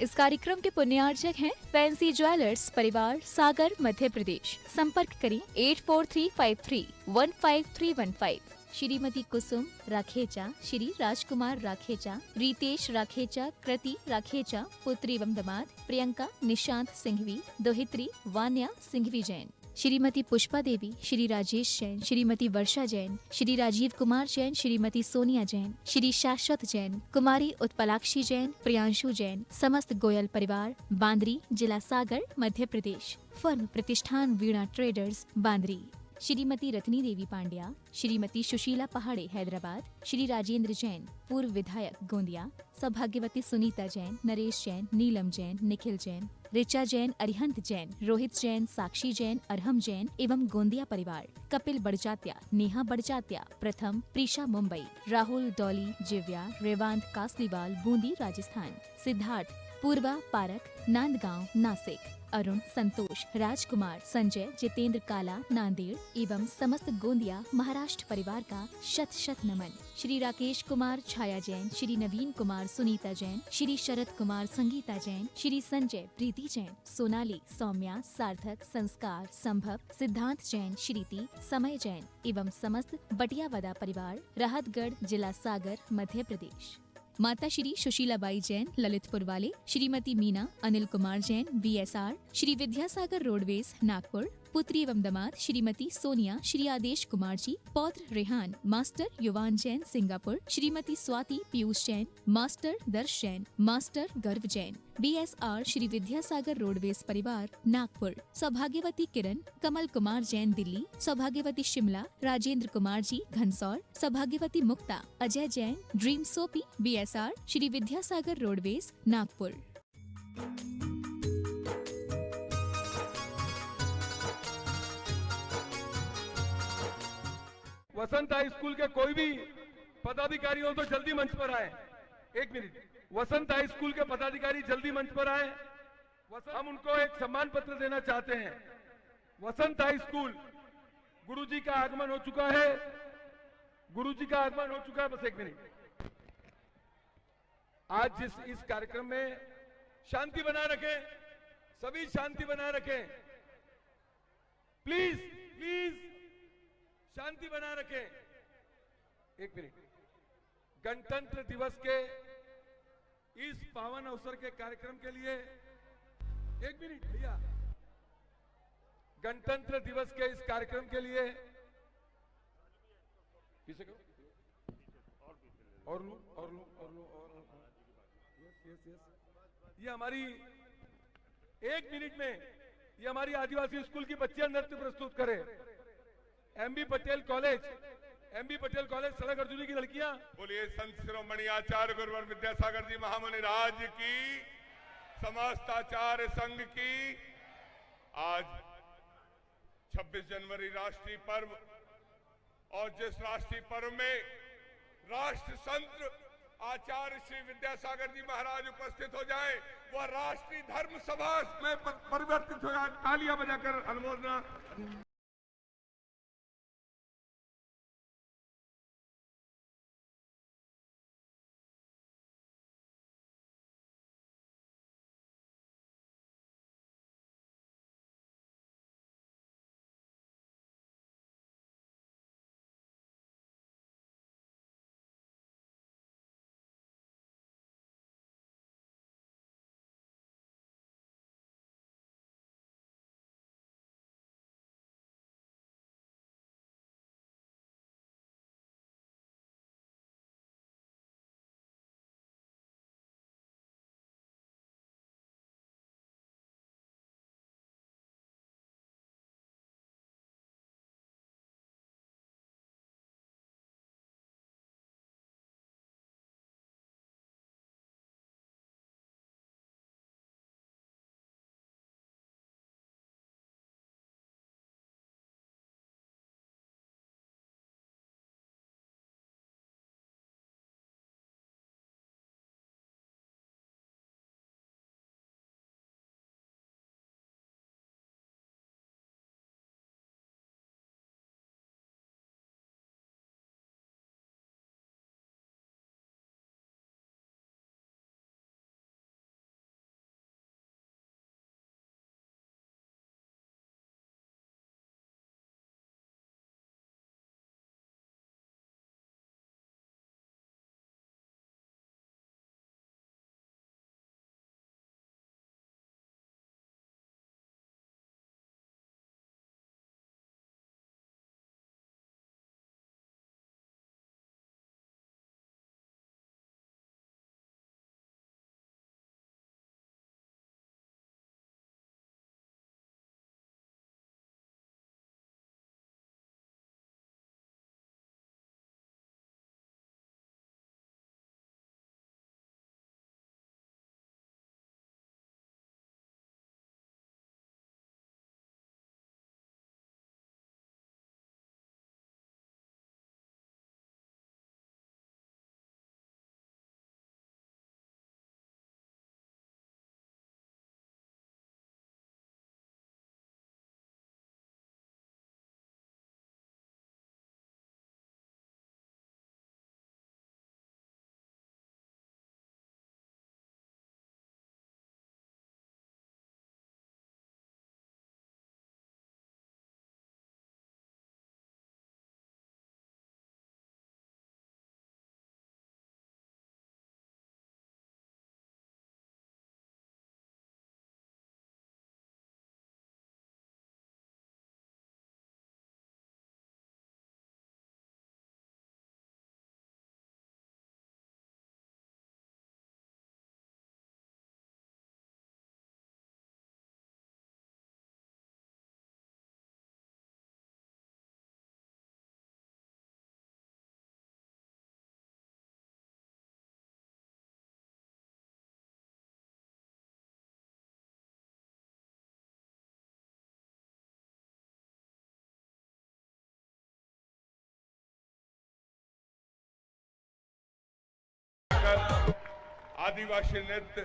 इस कार्यक्रम के पुण्यार्चक हैं फैंसी ज्वेलर्स परिवार, सागर, मध्य प्रदेश। संपर्क करें 8435315315। श्रीमती कुसुम राखेचा, श्री राजकुमार राखेचा, रितेश राखेचा, कृति राखेचा, पुत्री एवं दामाद प्रियंका निशांत सिंघवी, दोहित्री वान्या सिंघवी जैन। श्रीमती पुष्पा देवी, श्री राजेश जैन, श्रीमती वर्षा जैन, श्री राजीव कुमार जैन, श्रीमती सोनिया जैन, श्री शाश्वत जैन, कुमारी उत्पलाक्षी जैन, प्रियांशु जैन। समस्त गोयल परिवार, बांद्री, जिला सागर, मध्य प्रदेश। फर्म प्रतिष्ठान वीणा ट्रेडर्स, बांद्री। श्रीमती रत्नी देवी पांड्या, श्रीमती सुशीला पहाड़े हैदराबाद, श्री राजेंद्र जैन पूर्व विधायक गोंदिया, सौभाग्यवती सुनीता जैन, नरेश जैन, नीलम जैन, निखिल जैन, ऋचा जैन, अरिहंत जैन, रोहित जैन, साक्षी जैन, अरहम जैन एवं गोंदिया परिवार। कपिल बड़जात्या, नेहा बड़जात्या, प्रथम, प्रीशा मुंबई, राहुल डॉली जिव्या, रेवांत कासलीवाल, बूंदी राजस्थान, सिद्धार्थ पूर्वा पारक, नांदगांव नासिक, अरुण संतोष, राजकुमार, संजय, जितेंद्र काला, नांदेड़ एवं समस्त गोंदिया महाराष्ट्र परिवार का शत शत नमन। श्री राकेश कुमार छाया जैन, श्री नवीन कुमार सुनीता जैन, श्री शरद कुमार संगीता जैन, श्री संजय प्रीति जैन, सोनाली, सौम्या, सार्थक, संस्कार, संभव, सिद्धांत जैन, श्रीति, समय जैन एवं समस्त बटियावदा परिवार, राहतगढ़, जिला सागर, मध्य प्रदेश। माता श्री सुशीलाबाई जैन, ललितपुर वाले, श्रीमती मीना, अनिल कुमार जैन, VSR, श्री विद्यासागर रोडवेज, नागपुर। पुत्री एवं दामाद श्रीमती सोनिया, श्री आदेश कुमार जी, पौत्र रेहान, मास्टर युवान जैन, सिंगापुर। श्रीमती स्वाति पीयूष जैन, मास्टर दर्श जैन, मास्टर गर्व जैन, BSR, श्री विद्यासागर रोडवेज परिवार, नागपुर। सौभाग्यवती किरण, कमल कुमार जैन, दिल्ली। सौभाग्यवती शिमला, राजेंद्र कुमार जी, घनसौर। सौभाग्यवती Mukta, Ajay Jain, dream soapy, BSR, Shri Vidyasagar roadways, Nagpur. Vasant high school के कोई भी पदाधिकारी हो तो जल्दी मंच पर आए। एक मिनट, वसंत हाई स्कूल के पदाधिकारी जल्दी मंच पर आए। हम उनको एक सम्मान पत्र देना चाहते हैं। वसंत हाई स्कूल, गुरुजी का आगमन हो चुका है, गुरुजी का आगमन हो चुका है। बस एक मिनट, आज इस कार्यक्रम में शांति बनाए रखें, सभी शांति बनाए रखें, प्लीज प्लीज शांति बनाए रखें। एक मिनट, गणतंत्र दिवस के इस पावन अवसर के कार्यक्रम के लिए एक मिनट भैया, गणतंत्र दिवस के इस कार्यक्रम के लिए किसे करो और लू यस यस यस, ये हमारी एक मिनट में ये हमारी आदिवासी स्कूल की बच्चियां नृत्य प्रस्तुत करें। एमबी पटेल कॉलेज सड़क अर्जुनी की लड़कियां। बोलिए संत शिरोमणि आचार्य गुरुवर विद्यासागर जी महामुनि राज की, समस्त आचार्य संघ की। आज 26 जनवरी राष्ट्रीय पर्व, और जिस राष्ट्रीय पर्व में राष्ट्र संत आचार्य श्री विद्यासागर जी महाराज उपस्थित हो जाए, वह राष्ट्रीय धर्म सभा में परिवर्तित हो जाए। तालियां बजाकर अनुमोदना। आदिवासी नृत्य,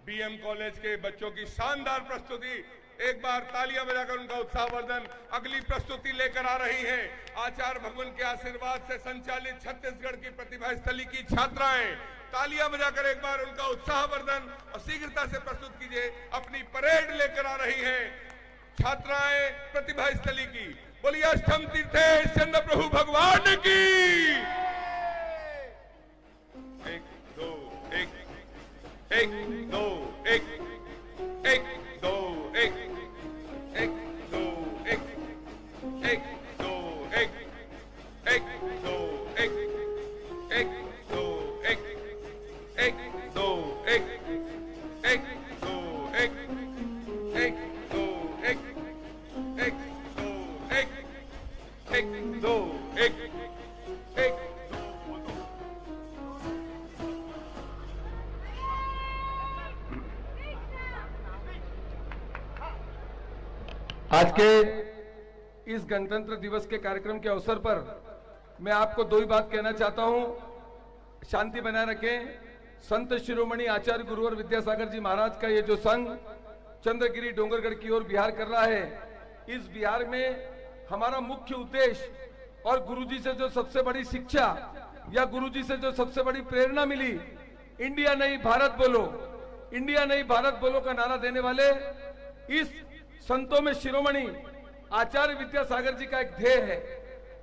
बीएम कॉलेज के बच्चों की शानदार प्रस्तुति। एक बार तालियां बजाकर उनका उत्साहवर्धन। अगली प्रस्तुति लेकर आ रही हैं आचार्य भगवान के आशीर्वाद से संचालित छत्तीसगढ़ की प्रतिभा स्थली की छात्राएं। तालियां बजाकर एक बार उनका उत्साहवर्धन और शीघ्रता से प्रस्तुत कीजिए। अपनी परेड लेकर आ रही हैं छात्राएं प्रतिभा स्थली की। बोलिए अष्टम तीर्थेश चंद्र प्रभु भगवान की। एक दो एक एक दो एक एक दो एक एक दो एक एक दो एक एक दो एक एक दो एक एक दो एक एक दो एक एक दो एक एक दो एक एक दो एक एक। आज के इस गणतंत्र दिवस के कार्यक्रम के अवसर पर मैं आपको दो ही बात कहना चाहता हूं। शांति बनाए रखें। संत शिरोमणि आचार्य गुरुवर विद्यासागर जी महाराज का ये जो संघ चंद्रगिरी डोंगरगढ़ की ओर बिहार कर रहा है, इस बिहार में हमारा मुख्य उद्देश्य और गुरुजी से जो सबसे बड़ी शिक्षा या गुरुजी से जो सबसे बड़ी प्रेरणा मिली, इंडिया नहीं भारत बोलो, इंडिया नहीं भारत बोलो का नारा देने वाले इस संतों में शिरोमणि आचार्य विद्यासागर जी का एक ध्येय है,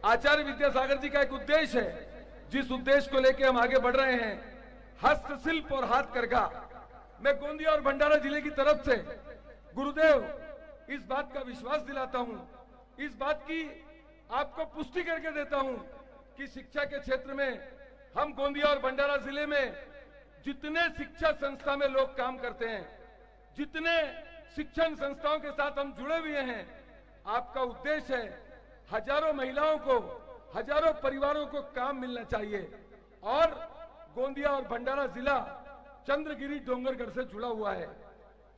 आचार्य विद्यासागर जी का एक उद्देश्य है, जिस उद्देश्य को लेकर हम आगे बढ़ रहे हैं, हस्तशिल्प और हाथ करघा। मैं गोंदिया और भंडारा जिले की तरफ से गुरुदेव इस बात का विश्वास दिलाता हूं, इस बात की आपको पुष्टि करके देता हूं कि शिक्षा के क्षेत्र में हम गोंदिया और भंडारा जिले में जितने शिक्षा संस्था में लोग काम करते हैं, जितने शिक्षण संस्थाओं के साथ हम जुड़े हुए हैं, आपका उद्देश्य है हजारों महिलाओं को, हजारों परिवारों को काम मिलना चाहिए। और गोंदिया और भंडारा जिला चंद्रगिरी डोंगरगढ़ से जुड़ा हुआ है।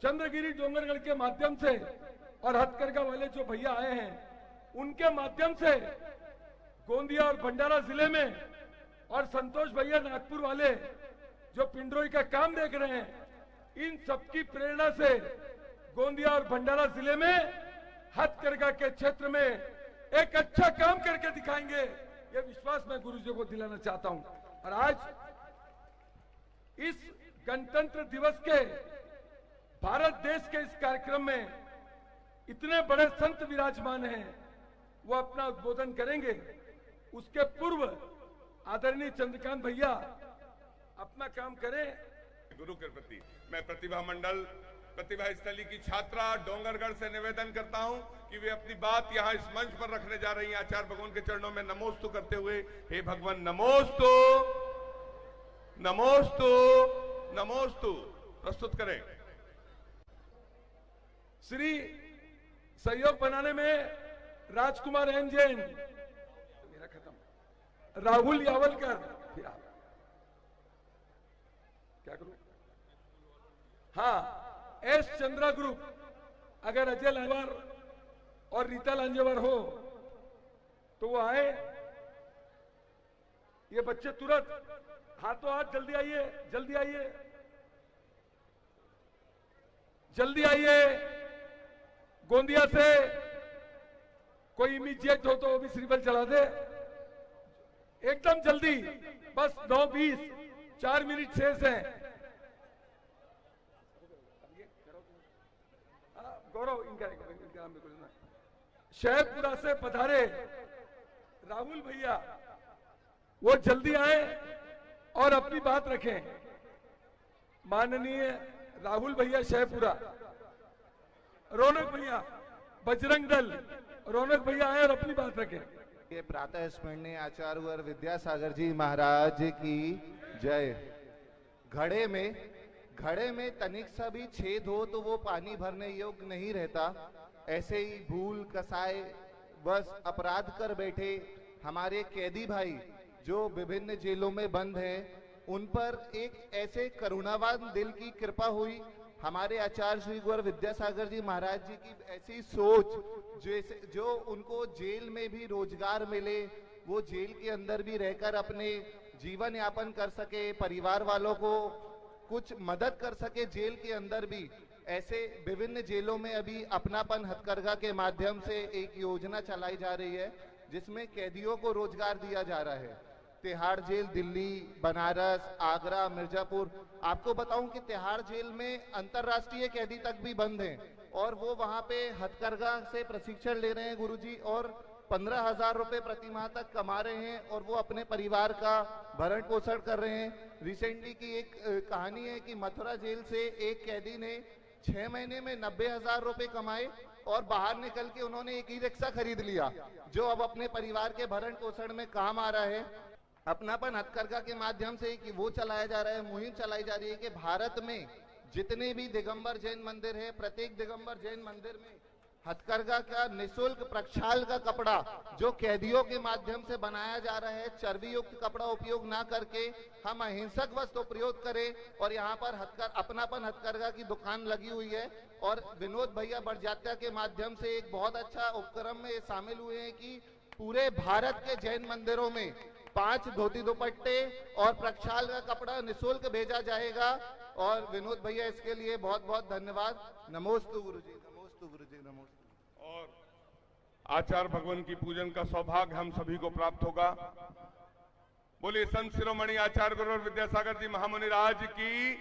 चंद्रगिरी डोंगरगढ़ के माध्यम से और हथकरघा वाले जो भैया आए हैं, उनके माध्यम से गोंदिया और भंडारा जिले में, और संतोष भैया नागपुर वाले जो पिंडरोई का काम देख रहे हैं, इन सबकी प्रेरणा से गोंदिया और भंडारा जिले में हथकरघा के क्षेत्र में एक अच्छा काम करके दिखाएंगे, ये विश्वास मैं गुरुजी को दिलाना चाहता हूं। और आज इस गणतंत्र दिवस के भारत देश के इस कार्यक्रम में इतने बड़े संत विराजमान हैं, वो अपना उद्बोधन करेंगे। उसके पूर्व आदरणीय चंद्रकांत भैया अपना काम करें। गुरु के प्रति मैं प्रतिभा मंडल प्रतिभा स्थली की छात्रा डोंगरगढ़ से निवेदन करता हूं कि वे अपनी बात यहां इस मंच पर रखने जा रही हैं। आचार्य भगवान के चरणों में नमोस्तु करते हुए, हे भगवान नमोस्तु नमोस्तु नमोस्तु प्रस्तुत करें। श्री सहयोग बनाने में राजकुमार एन जैन, मेरा खत्म, राहुल यावलकर, क्या करूं, हाँ, एस चंद्रा ग्रुप, अगर अजय लांजेवार और रीता लांजेवार हो तो वो आए। ये बच्चे तुरंत हाथों हाथ, जल्दी आइए, जल्दी आइए, जल्दी आइए। गोंदिया से कोई इमीडिएट हो तो वो भी श्रीबल चला दे, एकदम जल्दी, बस 9:20, 4 मिनट शेष हैं। गौरव इनका नाम बिल्कुल ना। शहरपुरा से पधारे राहुल भैया, वो जल्दी आए और अपनी बात रखें। माननीय राहुल भैया शहरपुरा, रौनक भैया बजरंग दल, रौनक भैया आए और अपनी बात रखें। ये प्रातः स्मरणीय आचार्य विद्यासागर जी महाराज की जय। घड़े में तनिक सा भी छेद हो तो वो पानी भरने योग्य नहीं रहता। ऐसे ही भूल कसाए बस अपराध कर बैठे हमारे कैदी भाई जो विभिन्न जेलों में बंद हैं, उन पर एक ऐसे करुणावान दिल की कृपा हुई। हमारे आचार्य श्री गुरु विद्यासागर जी महाराज जी की ऐसी सोच जो उनको जेल में भी रोजगार मिले, वो जेल के अंदर भी रहकर अपने जीवन यापन कर सके, परिवार वालों को कुछ मदद कर सके जेल के अंदर भी, ऐसे विभिन्न जेलों में अभी अपनापन हथकरघा के माध्यम से एक योजना चलाई जा रही है जिसमें कैदियों को रोजगार दिया जा रहा है। तिहाड़ जेल दिल्ली, बनारस, आगरा, मिर्जापुर, आपको बताऊं कि तिहाड़ जेल में अंतर्राष्ट्रीय कैदी तक भी बंद हैं और वो वहां पे हथकरघा से प्रशिक्षण ले रहे हैं गुरुजी, और 15,000 रुपए प्रति माह तक कमा रहे हैं और वो अपने परिवार का भरण पोषण कर रहे हैं। रिसेंटली की एक कहानी है कि मथुरा जेल से एक कैदी ने 6 महीने में 90,000 रुपए कमाए और बाहर निकल के उन्होंने एक ई रिक्शा खरीद लिया जो अब अपने परिवार के भरण पोषण में काम आ रहा है। अपनापन हथकरघा के माध्यम से कि वो चलाया जा रहा है, मुहिम चलाई जा रही है कि भारत में जितने भी दिगंबर जैन मंदिर है, प्रत्येक दिगंबर जैन मंदिर में हथकरघा का निःशुल्क प्रक्षाल का कपड़ा जो कैदियों के माध्यम से बनाया जा रहा है, चर्बी युक्त कपड़ा उपयोग ना करके हम अहिंसक वस्त्र प्रयोग करें। और यहाँ पर अपनापन हथकरघा की दुकान लगी हुई है और विनोद भैया बड़जात्या के माध्यम से एक बहुत अच्छा उपक्रम में शामिल हुए हैं कि पूरे भारत के जैन मंदिरों में 5 धोती दुपट्टे और प्रक्षाल का कपड़ा निःशुल्क भेजा जाएगा। और विनोद भैया इसके लिए बहुत बहुत धन्यवाद। नमोस्तु गुरुजी, नमोस्तु गुरुजी, नमोस्तु। और आचार्य भगवान की पूजन का सौभाग्य हम सभी को प्राप्त होगा। बोलिए संत शिरोमणि आचार्य गुरुवर विद्यासागर जी महामुनि राज की।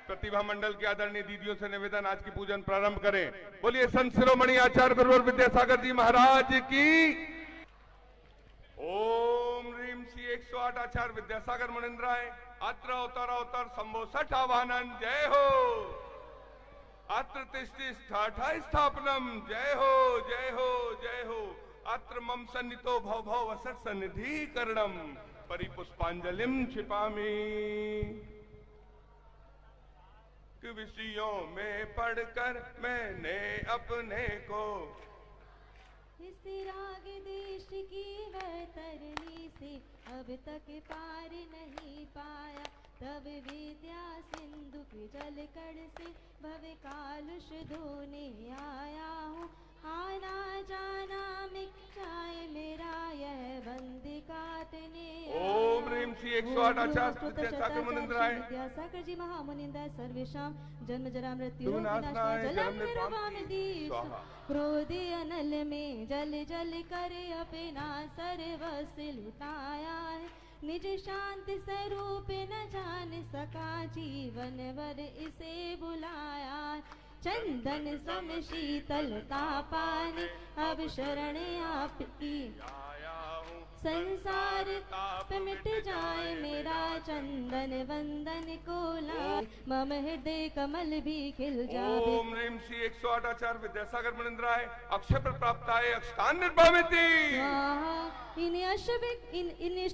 प्रतिभा मंडल के आदरणीय दीदियों से निवेदन, आज की पूजन प्रारंभ करें। बोलिए संत शिरोमणि आचार्य गुरुवर विद्यासागर जी महाराज की। ओम ह्रीम श्री 108 आचार्य विद्यासागर मुनिंद्राय अत्र अवतर शंभो 60 आवाहनन जय हो। अत्र तिष्ठि स्थापनम जय हो जय हो जय हो। अत्र मम सन्नितो भव भव वसत सन्निधि करणम परिपुष्पांजलिम क्षिपामि। विषयों में पढ़कर मैंने अपने को इस राग देश की वह तरनी से अब तक पार नहीं पाया। तब विद्या सिंधु के जल कण से भव कालुष धोने आया हूँ। आना जाना मिट जाए मेरा यह वंदिका तने। ओम ह्रीम श्री 108 आचार्य विद्यासागर मुनिंद्राय विद्यासागर जी महामुनिंद्राय सर्वेषां जन्म जरा मृत्यु विनाशनाय जलम निर्वाणदीश। क्रोधे अनल में जल जल कर अपना सर्वस्व लुटाया है। निज शांति स्वरूप न जान सका जीवन भर इसे बुलाया। चंदन सम शीतलता पानी अब शरण आपकी। संसार ताप मिट जाए मेरा चंदन वंदन को लाए। मम हृदय कमल भी खिल जाए। ओम ह्रीम श्री 108 आचार्य विद्यासागर मुनिंद्राय अक्षय प्राप्ताय अक्षतान निर्भामिति। इन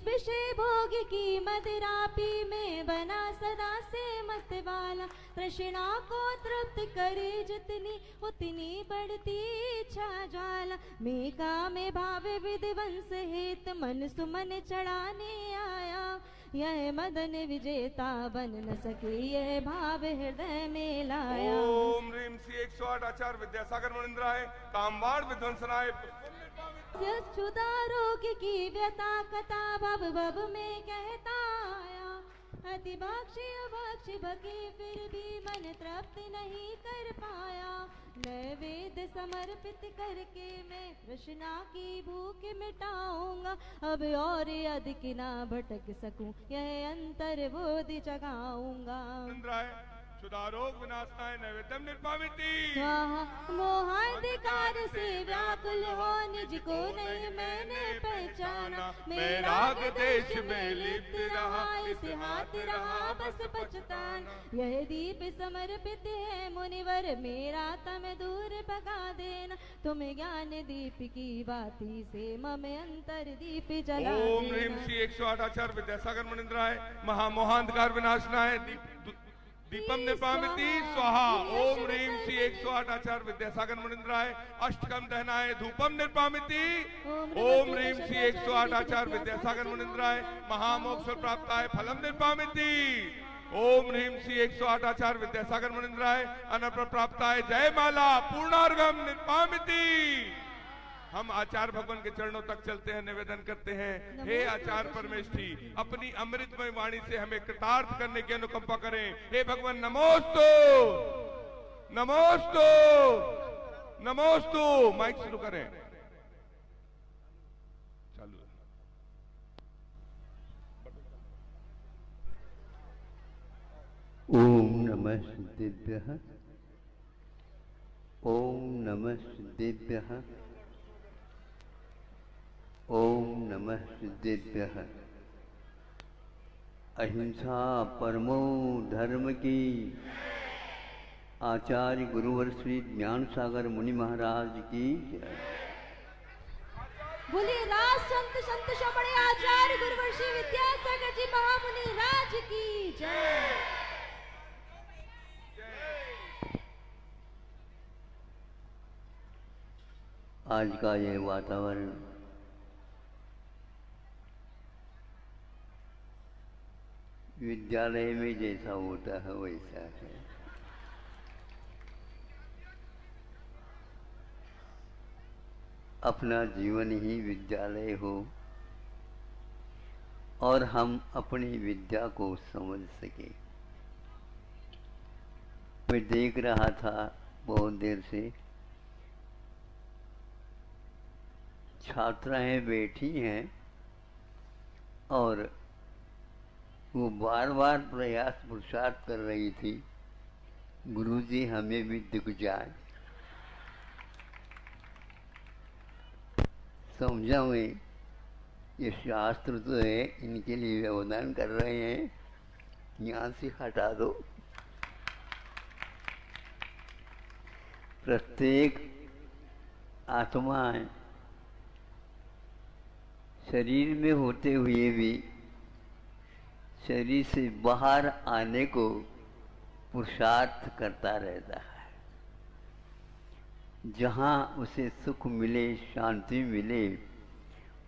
विषय भोग की मदिरा पी में बना सदा से मत वाला। तृष्णा को तृप्त करे जितनी उतनी बढ़ती इच्छा ज्वाला। मेघा में भाव विध्वंस हेत मन सुमन चढ़ाने आया। यह मदन विजेता बन न सके यह भाव हृदय में लाया। ओम ह्रीम श्री 108 आचार्य विद्यासागर मुनिंद्राय कामवाड़ विध्वंसनाय। क्षुधा रोग की व्यथा कथा भव भव में कहता आया। अति भक्षी अभक्षी भगे फिर भी मन तृप्त नहीं कर पाया। नैवेद्य समर्पित करके मैं तृष्णा की भूख मिटाऊंगा। अब और अधिक ना भटक सकूं यह अंतर बोधि जगाऊंगा। क्षुधारोग विनाशनाय नैवेद्यम निर्पामिति। स्वाहा मोहाधिकार से व्याकुल हो निज को नहीं मैंने पहचाना। मैं राग देश में लिप्त रहा इस हाथ रहा बस पछताना। यह दीप समर्पित है मुनिवर मेरा तम दूर भगा देना। तुम ज्ञान दीप की बाती से मम अंतर दीप जला देना। ओम ह्रीम श्री 108 आचार्य विद्यासागर मुनिंद्राय महामोहांधकार विनाशनाय दीपम निर्पामिति स्वाहा। ओम ह्रीम श्री 108 आचार्य विद्यासागर मुनिंद्राय अष्टकम दहनाय धूपम निर्पामिति। ओम ह्रीम श्री 108 आचार्य विद्यासागर मुनिंद्राय महामोक्ष प्राप्ताय फलम निर्पामिति। ओम ह्रीम श्री 108 आचार्य विद्यासागर मुनिंद्राय अनप्र प्राप्ताय जयमाला पूर्णार्घम निर्पामिति। हम आचार्य भगवान के चरणों तक चलते हैं, निवेदन करते हैं, हे आचार्य परमेष्ठी, अपनी अमृतमय वाणी से हमें कृतार्थ करने की अनुकंपा करें। हे भगवान नमोस्तु, नमोस्तु, नमोस्तु। माइक शुरू करें, चालू। ओम नमः सिद्धेभ्यः, ओम नमः सिद्धेभ्यः, ओम नमः सिद्धेभ्यः। अहिंसा परमो धर्म की। आचार्य गुरुवर श्री ज्ञान सागर मुनि महाराज की जय। बोलिए राज संत संत शिरोमणि आचार्य गुरुवर श्री विद्यासागर जी महामुनि राज की जय। आज का ये वातावरण विद्यालय में जैसा होता है वैसा है। अपना जीवन ही विद्यालय हो और हम अपनी विद्या को समझ सके। मैं देख रहा था बहुत देर से, छात्राएं बैठी हैं और वो बार बार प्रयास पुरुषार्थ कर रही थी, गुरुजी हमें भी दिख जाए। समझा मैं, ये शास्त्र तो है, इनके लिए व्यवधान कर रहे हैं, यहाँ से हटा दो। प्रत्येक आत्मा शरीर में होते हुए भी शरीर से बाहर आने को पुरुषार्थ करता रहता है। जहाँ उसे सुख मिले, शांति मिले,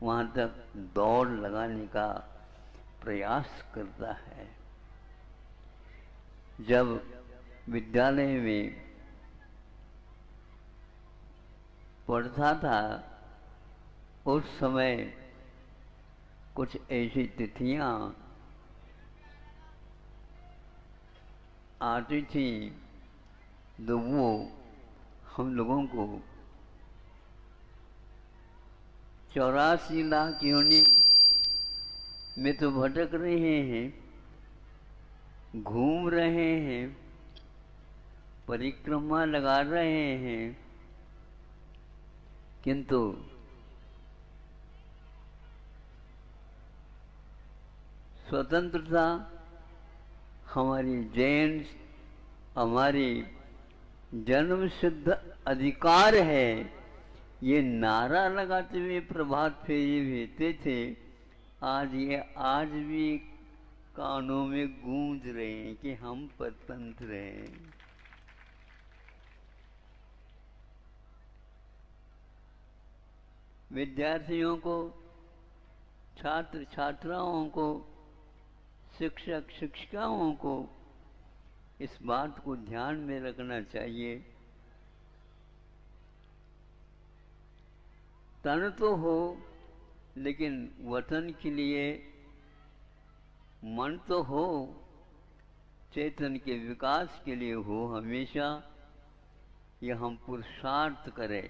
वहाँ तक दौड़ लगाने का प्रयास करता है। जब विद्यालय में पढ़ता था उस समय कुछ ऐसी तिथियां आती थी तो वो हम लोगों को 84 लाख योनि में तो भटक रहे हैं, घूम रहे हैं, परिक्रमा लगा रहे हैं, किंतु स्वतंत्रता हमारी जैन, हमारी जन्म सिद्ध अधिकार है, ये नारा लगाते हुए प्रभात फेरी भेजते थे। आज भी कानों में गूंज रहे हैं कि हम स्वतंत्र हैं। विद्यार्थियों को, छात्र छात्राओं को, शिक्षक शिक्षिकाओं को इस बात को ध्यान में रखना चाहिए, तन तो हो लेकिन वतन के लिए मन तो हो, चेतन के विकास के लिए हो। हमेशा यह हम पुरुषार्थ करें।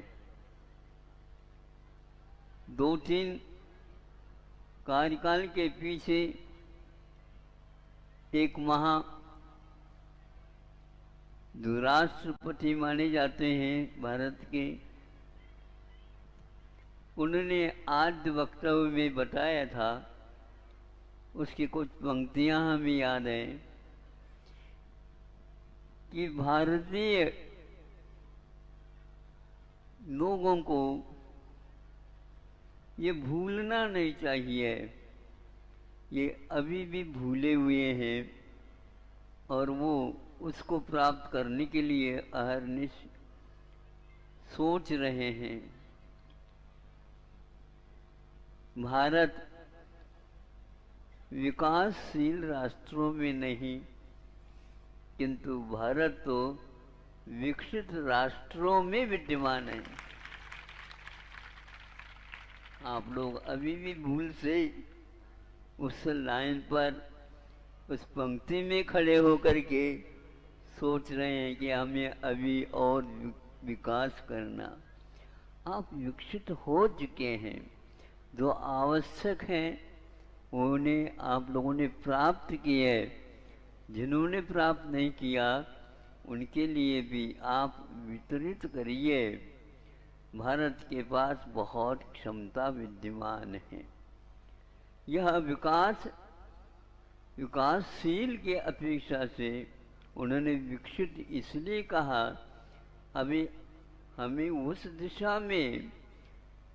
2-3 कार्यकाल के पीछे एक जो राष्ट्रपति माने जाते हैं भारत के, उन्होंने आज वक्तव्य में बताया था, उसकी कुछ पंक्तियां हमें याद हैं कि भारतीय लोगों को ये भूलना नहीं चाहिए, ये अभी भी भूले हुए हैं और वो उसको प्राप्त करने के लिए अहरनिश सोच रहे हैं। भारत विकासशील राष्ट्रों में नहीं, किंतु भारत तो विकसित राष्ट्रों में विद्यमान है। आप लोग अभी भी भूल से उस लाइन पर, उस पंक्ति में खड़े होकर के सोच रहे हैं कि हमें अभी और विकास करना। आप विकसित हो चुके हैं। जो आवश्यक हैं उन्हें आप लोगों ने प्राप्त किए है। जिन्होंने प्राप्त नहीं किया उनके लिए भी आप वितरित करिए। भारत के पास बहुत क्षमता विद्यमान है। यह विकासशील के अपेक्षा से उन्होंने विकसित इसलिए कहा, अभी हमें उस दिशा में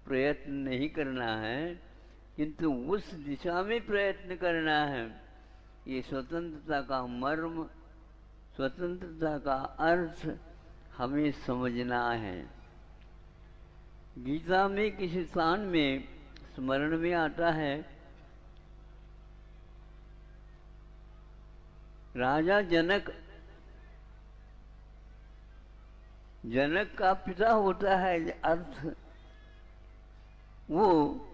प्रयत्न नहीं करना है, किंतु उस दिशा में प्रयत्न करना है। ये स्वतंत्रता का मर्म, स्वतंत्रता का अर्थ हमें समझना है। गीता में किसी स्थान में स्मरण में आता है, राजा जनक का पिता होता है अर्थ। वो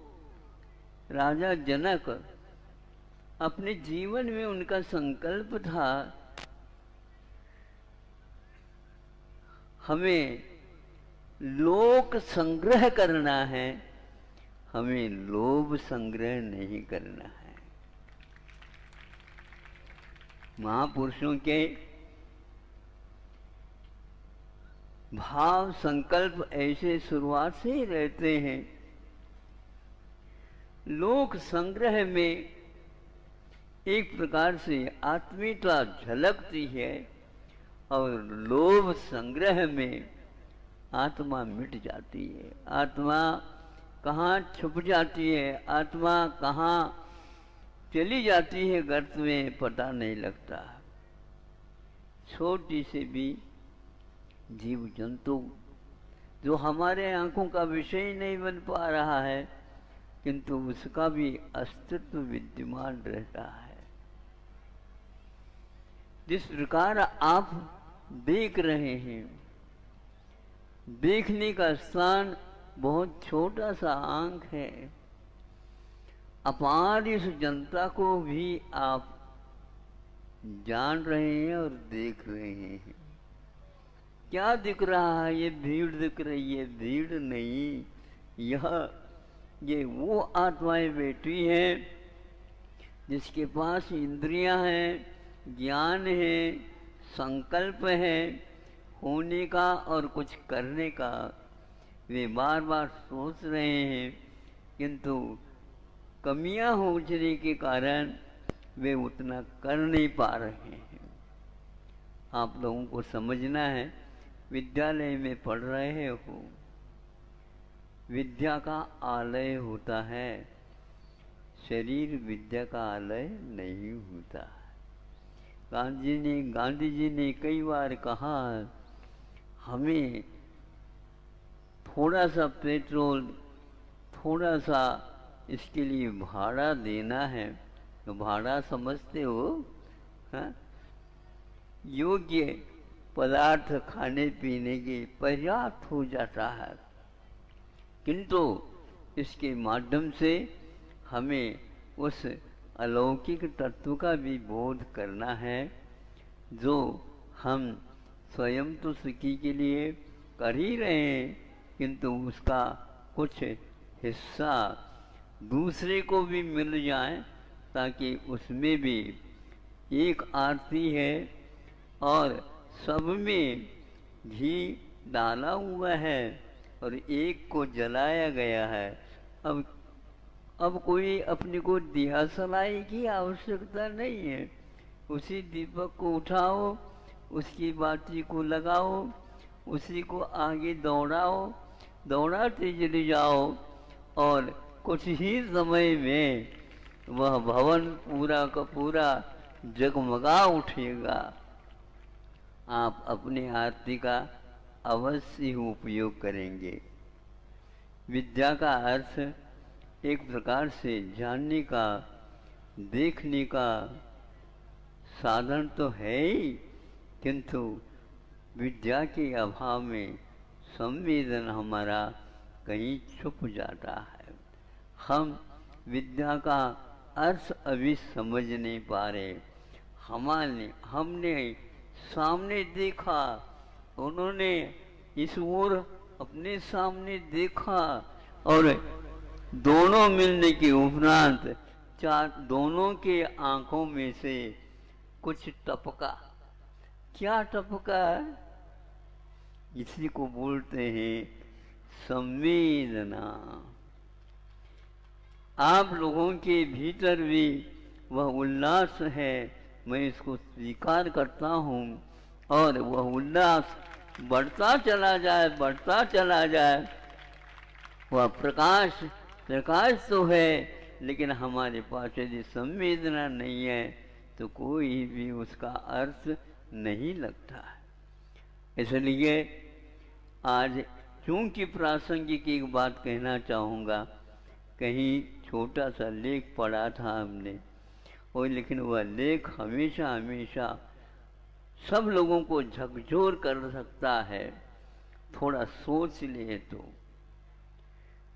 राजा जनक अपने जीवन में उनका संकल्प था, हमें लोक संग्रह करना है, हमें लोभ संग्रह नहीं करना है। महापुरुषों के भाव संकल्प ऐसे शुरुआत से ही रहते हैं। लोक संग्रह में एक प्रकार से आत्मीयता झलकती है और लोभ संग्रह में आत्मा मिट जाती है। आत्मा कहाँ छुप जाती है, आत्मा कहाँ चली जाती है गर्त में, पता नहीं लगता। छोटी से भी जीव जंतु जो हमारे आंखों का विषय नहीं बन पा रहा है, किंतु उसका भी अस्तित्व विद्यमान रहता है। जिस प्रकार आप देख रहे हैं, देखने का स्थान बहुत छोटा सा आंख है, अपार इस जनता को भी आप जान रहे हैं और देख रहे हैं। क्या दिख रहा है? ये भीड़ दिख रही है। भीड़ नहीं, ये वो आत्माएं बैठी हैं जिसके पास इंद्रियां हैं, ज्ञान है, संकल्प है होने का और कुछ करने का। वे बार बार सोच रहे हैं, किंतु कमियां होने के कारण वे उतना कर नहीं पा रहे हैं। आप लोगों को समझना है, विद्यालय में पढ़ रहे हो, विद्या का आलय होता है, शरीर विद्या का आलय नहीं होता। गांधी जी ने कई बार कहा, हमें थोड़ा सा पेट्रोल, थोड़ा सा इसके लिए भाड़ा देना है। तो भाड़ा समझते हो? हाँ? योग्य पदार्थ खाने पीने के पर्याप्त हो जाता है, किंतु इसके माध्यम से हमें उस अलौकिक तत्व का भी बोध करना है, जो हम स्वयं तो सुखी के लिए कर ही रहे हैं, किंतु उसका कुछ हिस्सा दूसरे को भी मिल जाए, ताकि उसमें भी एक आरती है और सब में घी डाला हुआ है और एक को जलाया गया है। अब कोई अपने को दिया सलाई की आवश्यकता नहीं है। उसी दीपक को उठाओ, उसकी बाती को लगाओ, उसी को आगे दौड़ाओ, दौड़ाते चले जाओ और कुछ ही समय में वह भवन पूरा का पूरा जगमगा उठेगा। आप अपने आरती का अवश्य उपयोग करेंगे। विद्या का अर्थ एक प्रकार से जानने का, देखने का साधन तो है ही, किंतु विद्या के अभाव में संवेदन हमारा कहीं छुप जाता है। हम विद्या का अर्थ अभी समझ नहीं पा रहे। हमने सामने देखा, उन्होंने इस ओर अपने सामने देखा, और दोनों मिलने के उपरांत दोनों के आंखों में से कुछ टपका। क्या टपका? इसी को बोलते हैं संवेदना। आप लोगों के भीतर भी वह उल्लास है, मैं इसको स्वीकार करता हूँ, और वह उल्लास बढ़ता चला जाए, बढ़ता चला जाए। वह प्रकाश तो है, लेकिन हमारे पास यदि संवेदना नहीं है तो कोई भी उसका अर्थ नहीं लगता है। इसलिए आज चूंकि प्रासंगिक एक बात कहना चाहूँगा, कहीं छोटा सा लेख पढ़ा था हमने, और लेकिन वह लेख हमेशा हमेशा सब लोगों को झकझोर कर सकता है। थोड़ा सोच ले तो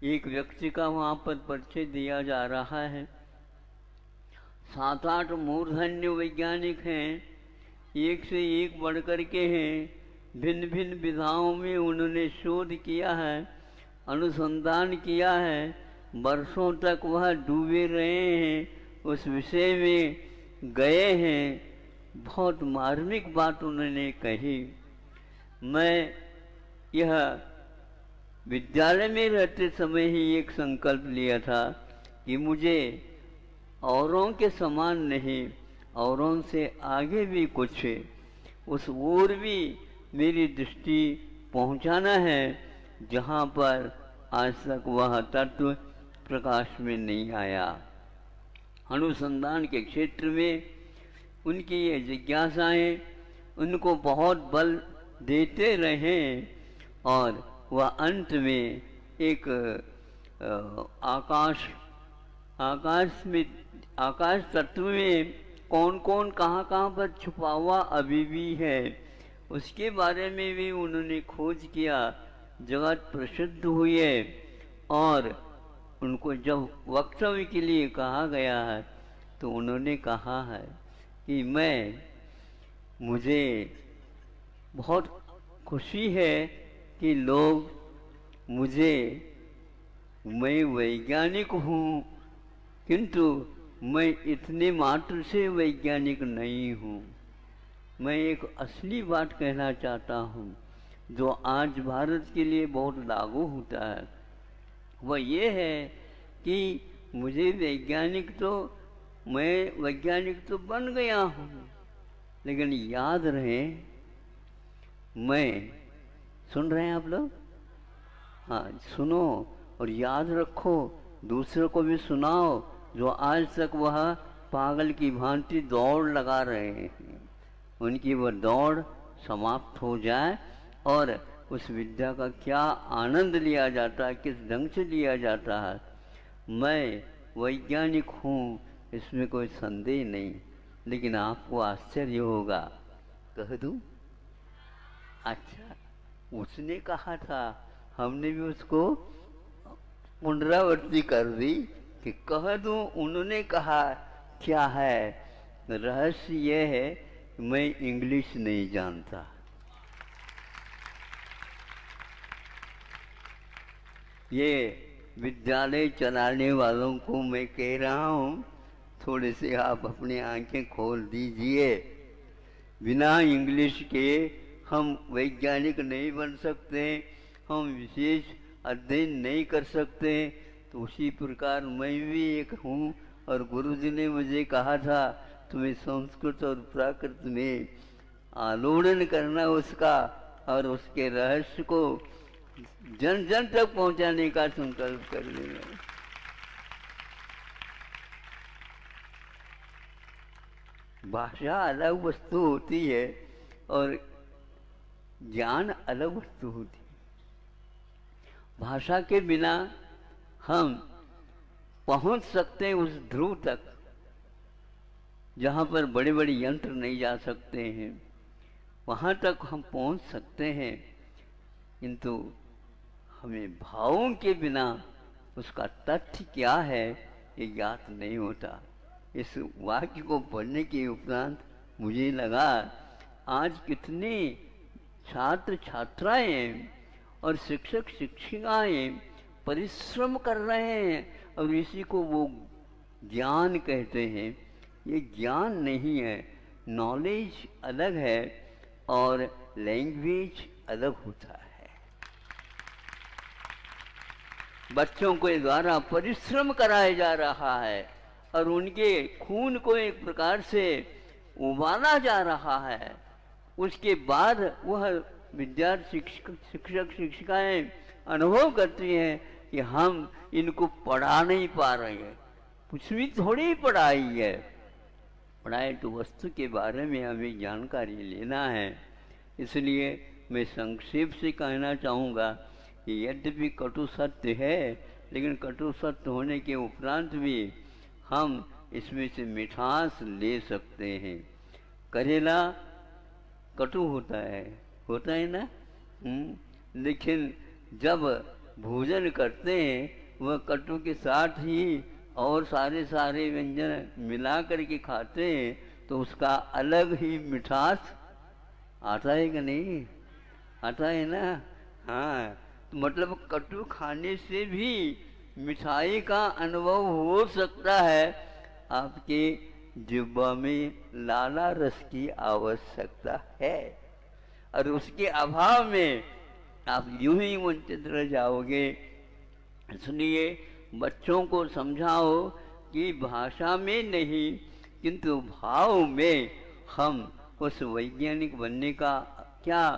एक व्यक्ति का वहाँ पर परिचय दिया जा रहा है। 7-8 मूर्धन्य वैज्ञानिक हैं, एक से एक बढ़ कर के हैं। भिन्न भिन्न विधाओं में उन्होंने शोध किया है, अनुसंधान किया है, वर्षों तक वह डूबे रहे हैं, उस विषय में गए हैं। बहुत मार्मिक बात उन्होंने कही। मैं यह विद्यालय में रहते समय ही एक संकल्प लिया था कि मुझे औरों के समान नहीं, औरों से आगे भी कुछ उस ओर भी मेरी दृष्टि पहुंचाना है, जहां पर आज तक वह तत्व प्रकाश में नहीं आया। अनुसंधान के क्षेत्र में उनकी ये जिज्ञासाएं उनको बहुत बल देते रहे, और वह अंत में एक आकाश तत्व में कौन कौन कहाँ कहाँ पर छुपा हुआ अभी भी है, उसके बारे में भी उन्होंने खोज किया। जगत प्रसिद्ध हुई है, और उनको जब वक्तव्य के लिए कहा गया है तो उन्होंने कहा है कि मुझे बहुत खुशी है कि लोग मैं वैज्ञानिक हूँ, किंतु मैं इतने मात्र से वैज्ञानिक नहीं हूँ। मैं एक असली बात कहना चाहता हूँ जो आज भारत के लिए बहुत लागू होता है। वह ये है कि मैं वैज्ञानिक तो बन गया हूँ, लेकिन याद रहे, सुन रहे हैं आप लोग? हाँ, सुनो और याद रखो, दूसरों को भी सुनाओ जो आज तक वह पागल की भांति दौड़ लगा रहे हैं। उनकी वह दौड़ समाप्त हो जाए, और उस विद्या का क्या आनंद लिया जाता है, किस ढंग से लिया जाता है। मैं वैज्ञानिक हूँ, इसमें कोई संदेह नहीं, लेकिन आपको आश्चर्य होगा, कह दूँ? अच्छा, उसने कहा था, हमने भी उसको पुनरावृत्ति कर दी कि कह दूं। उन्होंने कहा क्या है? रहस्य यह है, मैं इंग्लिश नहीं जानता। ये विद्यालय चलाने वालों को मैं कह रहा हूँ, थोड़े से आप अपनी आंखें खोल दीजिए। बिना इंग्लिश के हम वैज्ञानिक नहीं बन सकते, हम विशेष अध्ययन नहीं कर सकते। तो उसी प्रकार मैं भी एक हूँ, और गुरुजी ने मुझे कहा था तुम्हें संस्कृत और प्राकृत में आलोड़न करना उसका, और उसके रहस्य को जन जन तक पहुँचाने का संकल्प कर लेना। भाषा अलग वस्तु होती है और ज्ञान अलग वस्तु होती है। भाषा के बिना हम पहुंच सकते हैं उस ध्रुव तक जहां पर बड़े बड़े यंत्र नहीं जा सकते हैं, वहां तक हम पहुंच सकते हैं, किंतु हमें भावों के बिना उसका तथ्य क्या है ये ज्ञात नहीं होता। इस वाक्य को पढ़ने के उपरांत मुझे लगा आज कितने छात्र छात्राएं और शिक्षक शिक्षिकाएं परिश्रम कर रहे हैं और इसी को वो ज्ञान कहते हैं। ये ज्ञान नहीं है, नॉलेज अलग है और लैंग्वेज अलग होता है। बच्चों के द्वारा परिश्रम कराया जा रहा है और उनके खून को एक प्रकार से उबाला जा रहा है। उसके बाद वह विद्यार्थी शिक्षक शिक्षिकाएं अनुभव करती हैं कि हम इनको पढ़ा नहीं पा रहे हैं। कुछ भी थोड़ी पढ़ाई है, पढ़ाई तो वस्तु के बारे में हमें जानकारी लेना है। इसलिए मैं संक्षेप से कहना चाहूँगा कि यद्यपि कटु सत्य है, लेकिन कटु सत्य होने के उपरांत भी हम इसमें से मिठास ले सकते हैं। करेला कटु होता है ना, लेकिन जब भोजन करते हैं वह कटु के साथ ही और सारे व्यंजन मिला करके खाते हैं तो उसका अलग ही मिठास आता है कि नहीं? आता है ना। हाँ, तो मतलब कटु खाने से भी मिठाई का अनुभव हो सकता है। आपके जिह्वा में लाला रस की आवश्यकता है और उसके अभाव में आप यूं ही वंचित रह जाओगे। इसलिए बच्चों को समझाओ कि भाषा में नहीं किंतु भाव में हम उस वैज्ञानिक बनने का क्या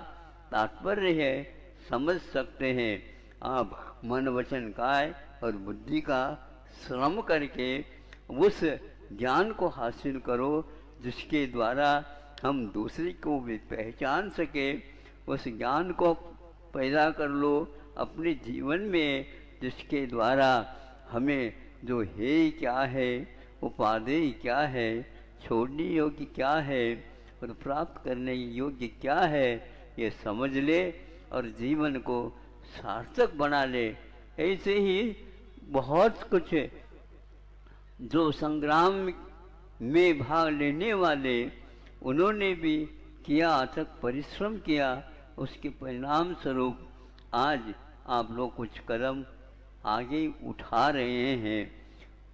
तात्पर्य है समझ सकते हैं। आप मन वचन काय और बुद्धि का श्रम करके उस ज्ञान को हासिल करो जिसके द्वारा हम दूसरे को भी पहचान सके। उस ज्ञान को पैदा कर लो अपने जीवन में, जिसके द्वारा हमें जो है क्या है, उपादेय क्या है, छोड़ने योग्य क्या है और प्राप्त करने योग्य क्या है, ये समझ ले और जीवन को सार्थक बना ले। ऐसे ही बहुत कुछ जो संग्राम में भाग लेने वाले उन्होंने भी किया, अथक परिश्रम किया। उसके परिणाम स्वरूप आज आप लोग कुछ कदम आगे उठा रहे हैं।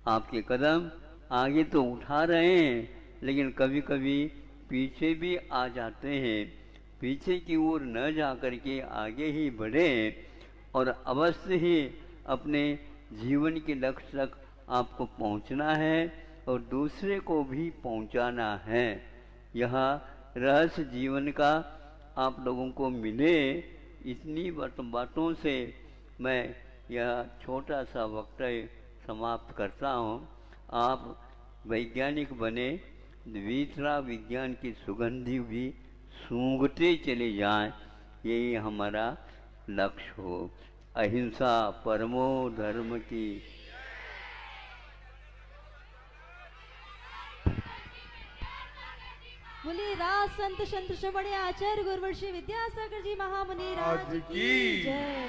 आपके कदम आगे तो उठा रहे हैं लेकिन कभी कभी पीछे भी आ जाते हैं। पीछे की ओर न जा कर के आगे ही बढ़ें और अवश्य ही अपने जीवन के लक्ष्य तक आपको पहुंचना है और दूसरे को भी पहुंचाना है। यह रहस्य जीवन का आप लोगों को मिले, इतनी बातों से मैं यह छोटा सा वक्तव्य समाप्त करता हूँ। आप वैज्ञानिक बने, द्वितीय विज्ञान की सुगंधी भी सूंघते चले जाएं, यही हमारा लक्ष्य हो। अहिंसा परमो धर्म की। बोले राज संत संत श्रवण आचार्य गुरुवर्षी विद्यासागर जी महामुनि राज की जय।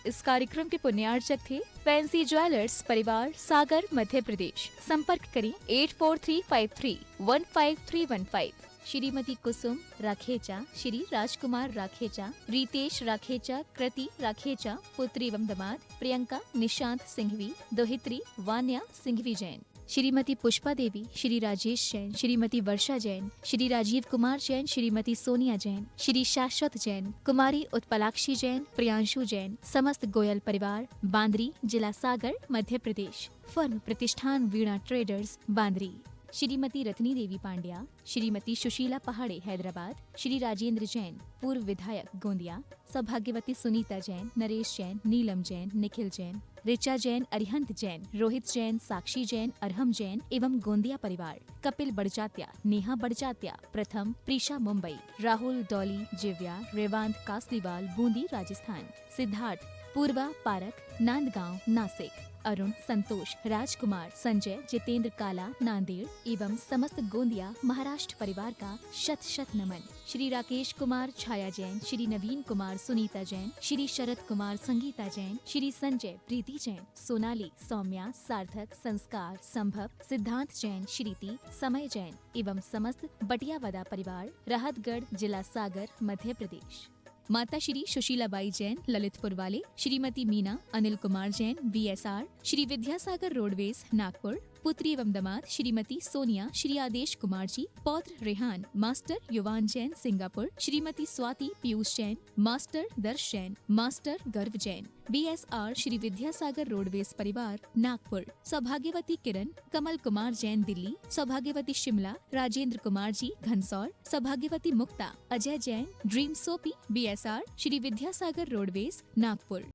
इस कार्यक्रम के पुण्यार्चक थे फैंसी ज्वेलर्स परिवार, सागर, मध्य प्रदेश। संपर्क करें 8435315315। श्रीमती कुसुम राखेचा, श्री राजकुमार राखेचा, रितेश राखेचा, कृति राखेचा, पुत्री एवं दामाद प्रियंका निशांत सिंघवी, दोहित्री वान्या सिंघवी जैन। श्रीमती पुष्पा देवी, श्री राजेश जैन, श्रीमती वर्षा जैन, श्री राजीव कुमार जैन, श्रीमती सोनिया जैन, श्री शाश्वत जैन, कुमारी उत्पलाक्षी जैन, प्रियांशु जैन। समस्त गोयल परिवार, बांद्री, जिला सागर, मध्य प्रदेश। फर्म प्रतिष्ठान वीणा ट्रेडर्स, बांद्री। श्रीमती रत्नी देवी पांड्या, श्रीमती सुशीला पहाड़े हैदराबाद, श्री राजेंद्र जैन पूर्व विधायक गोंदिया, सौभाग्यवती सुनीता जैन, नरेश जैन, नीलम जैन, निखिल जैन, ऋचा जैन, अरिहंत जैन, रोहित जैन, साक्षी जैन, अरहम जैन एवं गोंदिया परिवार। कपिल बड़जात्या, नेहा बड़जात्या, प्रथम, प्रीशा मुंबई, राहुल डॉली, जिव्या, रेवांत कासलीवाल, बूंदी राजस्थान, सिद्धार्थ, पूर्वा पारक, नांदगांव नासिक, अरुण, संतोष, राजकुमार, संजय, जितेंद्र काला, नांदेड़ एवं समस्त गोंदिया महाराष्ट्र। महाराष्ट्र परिवार का शत शत नमन। श्री राकेश कुमार छाया जैन, श्री नवीन कुमार सुनीता जैन, श्री शरद कुमार संगीता जैन, श्री संजय प्रीति जैन, सोनाली सौम्या सार्थक संस्कार संभव सिद्धांत जैन, श्रीति समय जैन एवं समस्त बटियावादा परिवार, राहतगढ़, जिला सागर, मध्य प्रदेश। माता श्री सुशीलाबाई जैन ललितपुर वाले, श्रीमती मीना अनिल कुमार जैन VSR, श्री विद्यासागर रोडवेज नागपुर, पुत्री एवं दामाद श्रीमती सोनिया, श्री आदेश कुमार जी, पौत्र रेहान, मास्टर युवान जैन सिंगापुर, श्रीमती स्वाति पीयूष जैन, मास्टर दर्श जैन, मास्टर गर्व जैन BSR, श्री विद्यासागर रोडवेज परिवार नागपुर, सौभाग्यवती किरण कमल कुमार जैन दिल्ली, सौभाग्यवती शिमला राजेंद्र कुमार जी घनसौर, सौभाग्यवती Mukta Ajay Jain dream soapy BSR, Shri Vidyasagar roadways Nagpur.